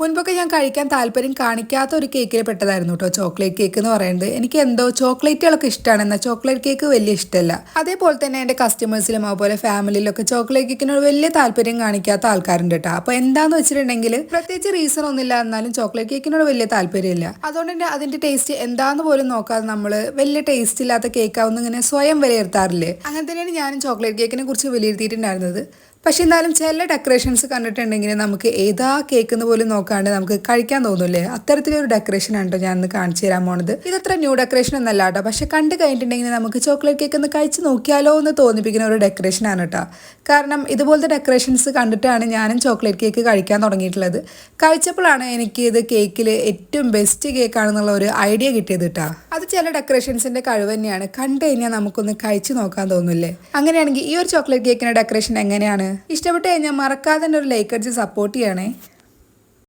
മുൻപൊക്കെ ഞാൻ കഴിക്കാൻ താല്പര്യം കാണിക്കാത്ത ഒരു കേക്കിൽ പെട്ടതായിരുന്നു കേട്ടോ ചോക്ലേറ്റ് കേക്ക് എന്ന് പറയുന്നത്. എനിക്ക് എന്തോ ചോക്ലേറ്റുകളൊക്കെ ഇഷ്ടമാണ്, എന്നാൽ ചോക്ലേറ്റ് കേക്ക് വലിയ ഇഷ്ടമല്ല. അതേപോലെ തന്നെ എൻ്റെ കസ്റ്റമേഴ്സിലും അതുപോലെ ഫാമിലിയിലൊക്കെ ചോക്ലേറ്റ് കേക്കിനോട് വലിയ താല്പര്യം കാണിക്കാത്ത ആൾക്കാരുണ്ട് കേട്ടോ. അപ്പോൾ എന്താന്ന് വെച്ചിട്ടുണ്ടെങ്കിൽ പ്രത്യേകിച്ച് റീസൺ ഒന്നുമില്ല, എന്നാലും ചോക്ലേറ്റ് കേക്കിനോട് വലിയ താല്പര്യമില്ല. അതുകൊണ്ട് തന്നെ അതിന്റെ ടേസ്റ്റ് എന്താന്ന് പോലും നോക്കാതെ നമ്മൾ വലിയ ടേസ്റ്റ് ഇല്ലാത്ത കേക്കാവുന്ന ഇങ്ങനെ സ്വയം വിലയിരുത്താറില്ലേ. അങ്ങനെ തന്നെയാണ് ഞാനും ചോക്ലേറ്റ് കേക്കിനെ കുറിച്ച് വിലയിരുത്തിയിട്ടുണ്ടായിരുന്നത്. പക്ഷെ എന്നാലും ചില ഡെക്കറേഷൻസ് കണ്ടിട്ടുണ്ടെങ്കിൽ നമുക്ക് ഏതാ കേക്കെന്ന് പോലും നോക്കാണ്ട് നമുക്ക് കഴിക്കാൻ തോന്നൂല്ലേ. അത്തരത്തിലൊരു ഡെക്കറേഷൻ ആണ് കേട്ടോ ഞാൻ ഇന്ന് കാണിച്ചു തരാൻ പോണത്. ഇതത്ര ന്യൂ ഡെക്കറേഷൻ ഒന്നല്ല കേട്ടോ, പക്ഷെ കണ്ട് കഴിഞ്ഞിട്ടുണ്ടെങ്കിൽ നമുക്ക് ചോക്ലേറ്റ് കേക്ക് ഒന്ന് കഴിച്ച് നോക്കിയാലോ എന്ന് തോന്നിപ്പിക്കുന്ന ഒരു ഡെക്കറേഷൻ ആണ് കേട്ടോ. കാരണം ഇതുപോലത്തെ ഡെക്കറേഷൻസ് കണ്ടിട്ടാണ് ഞാനും ചോക്ലേറ്റ് കേക്ക് കഴിക്കാൻ തുടങ്ങിയിട്ടുള്ളത്. കഴിച്ചപ്പോഴാണ് എനിക്ക് ഇത് കേക്കിൽ ഏറ്റവും ബെസ്റ്റ് കേക്കാണെന്നുള്ള ഒരു ഐഡിയ കിട്ടിയത് കേട്ടോ. അത് ചില ഡെക്കറേഷൻസിന്റെ കഴിവ് തന്നെയാണ്, കണ്ടു കഴിഞ്ഞാൽ നമുക്കൊന്ന് കഴിച്ചു നോക്കാൻ തോന്നില്ലേ. അങ്ങനെയാണെങ്കിൽ ഈ ഒരു ചോക്ലേറ്റ് കേക്കിന്റെ ഡെക്കറേഷൻ എങ്ങനെയാണ്? ഇഷ്ടപ്പെട്ട് കഴിഞ്ഞാൽ മറക്കാതെ തന്നെ ഒരു ലൈക്ക് അടിച്ച് സപ്പോർട്ട് ചെയ്യണേ.